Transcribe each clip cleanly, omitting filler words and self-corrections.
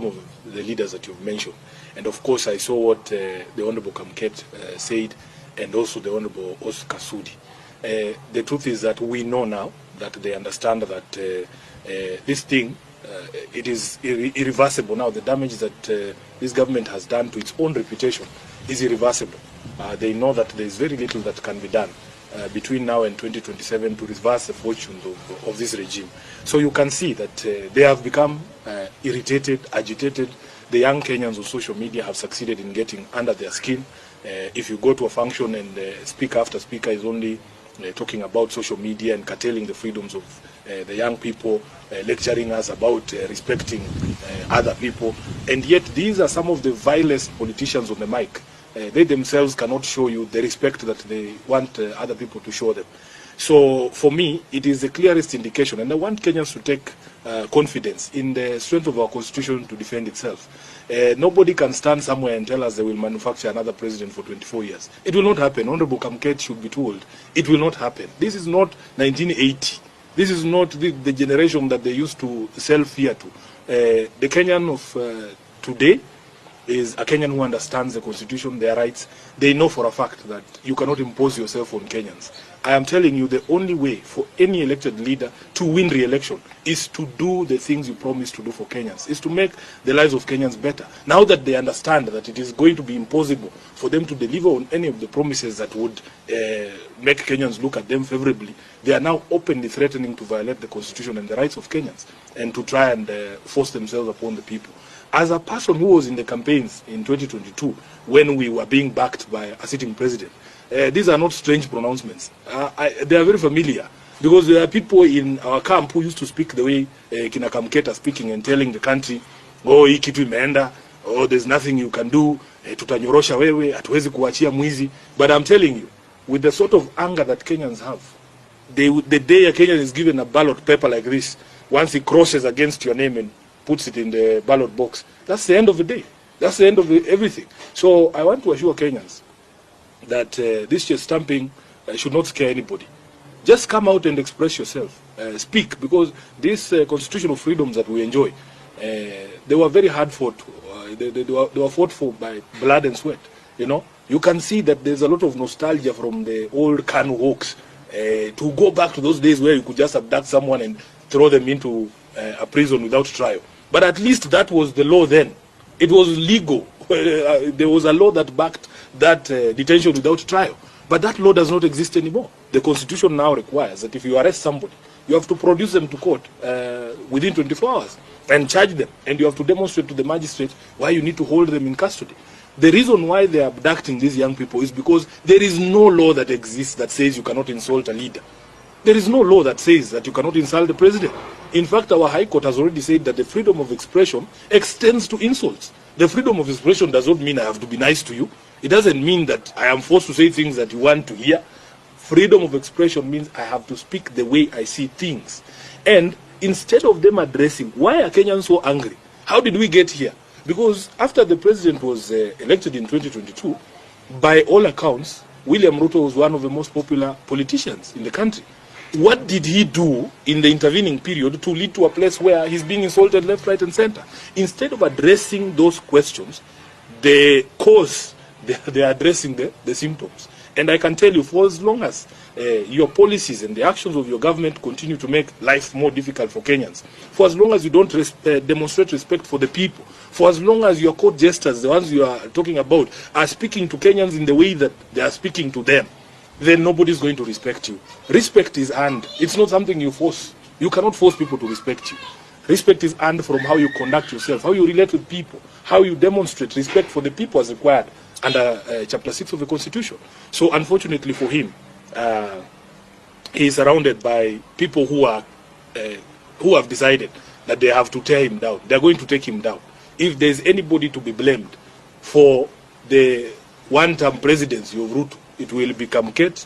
of the leaders that you've mentioned. And of course, I saw what the Honorable Kamket said, and also the Honorable Oscar Sudi. The truth is that we know now that they understand that this thing, it is irreversible now. The damage that this government has done to its own reputation is irreversible. They know that there is very little that can be done between now and 2027 to reverse the fortunes of this regime. So you can see that they have become irritated, agitated. The young Kenyans of social media have succeeded in getting under their skin. If you go to a function and speaker after speaker is only talking about social media and curtailing the freedoms of the young people, lecturing us about respecting other people, and yet these are some of the vilest politicians on the mic. They themselves cannot show you the respect that they want other people to show them. So for me, it is the clearest indication, and I want Kenyans to take confidence in the strength of our constitution to defend itself. Nobody can stand somewhere and tell us they will manufacture another president for 24 years. It will not happen. Honorable Kamket should be told it will not happen. This is not 1980. This is not the generation that they used to sell fear to. The Kenyan of today is a Kenyan who understands the constitution, their rights. They know for a fact that you cannot impose yourself on Kenyans. I am telling you, the only way for any elected leader to win re-election is to do the things you promise to do for Kenyans, is to make the lives of Kenyans better. Now that they understand that it is going to be impossible for them to deliver on any of the promises that would make Kenyans look at them favorably, they are now openly threatening to violate the constitution and the rights of Kenyans and to try and force themselves upon the people. As a person who was in the campaigns in 2022, when we were being backed by a sitting president, these are not strange pronouncements. They are very familiar, because there are people in our camp who used to speak the way Kina Kamket are speaking and telling the country, oh, hii kitu imeenda, oh, there's nothing you can do, tutanyorosha wewe, hatuwezi kuachia mwizi. But I'm telling you, with the sort of anger that Kenyans have, the day a Kenyan is given a ballot paper like this, once he crosses against your name and puts it in the ballot box, that's the end of the day. That's the end of everything. So I want to assure Kenyans that this chest stamping should not scare anybody. Just come out and express yourself. Speak, because this constitutional freedoms that we enjoy, they were very hard fought. They were fought for by blood and sweat. You know, you can see that there's a lot of nostalgia from the old KANU hawks to go back to those days where you could just abduct someone and throw them into a prison without trial. But at least that was the law then. It was legal. There was a law that backed that detention without trial. But that law does not exist anymore. The constitution now requires that if you arrest somebody, you have to produce them to court within 24 hours and charge them. And you have to demonstrate to the magistrate why you need to hold them in custody. The reason why they are abducting these young people is because there is no law that exists that says you cannot insult a leader. There is no law that says that you cannot insult the president. In fact, our High Court has already said that the freedom of expression extends to insults. The freedom of expression does not mean I have to be nice to you. It doesn't mean that I am forced to say things that you want to hear. Freedom of expression means I have to speak the way I see things. And instead of them addressing, why are Kenyans so angry? How did we get here? Because after the president was elected in 2022, by all accounts, William Ruto was one of the most popular politicians in the country. What did he do in the intervening period to lead to a place where he's being insulted left, right, and center? Instead of addressing those questions, the cause, they are addressing the symptoms. And I can tell you, for as long as your policies and the actions of your government continue to make life more difficult for Kenyans, for as long as you don't demonstrate respect for the people, for as long as your court jesters, the ones you are talking about, are speaking to Kenyans in the way that they are speaking to them, then nobody is going to respect you. Respect is earned. It's not something you force. You cannot force people to respect you. Respect is earned from how you conduct yourself, how you relate with people, how you demonstrate respect for the people as required under Chapter 6 of the Constitution. So unfortunately for him, he is surrounded by people who have decided that they have to tear him down. They are going to take him down. If there is anybody to be blamed for the one-term presidency of Ruto, it will be Kamket,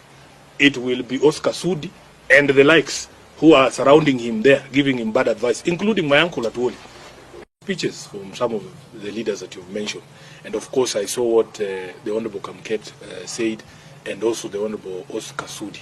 it will be Oscar Sudi, and the likes who are surrounding him there, giving him bad advice, including my uncle Atwoli. Speeches from some of the leaders that you've mentioned. And of course, I saw what the Honorable Kamket said, and also the Honorable Oscar Sudi.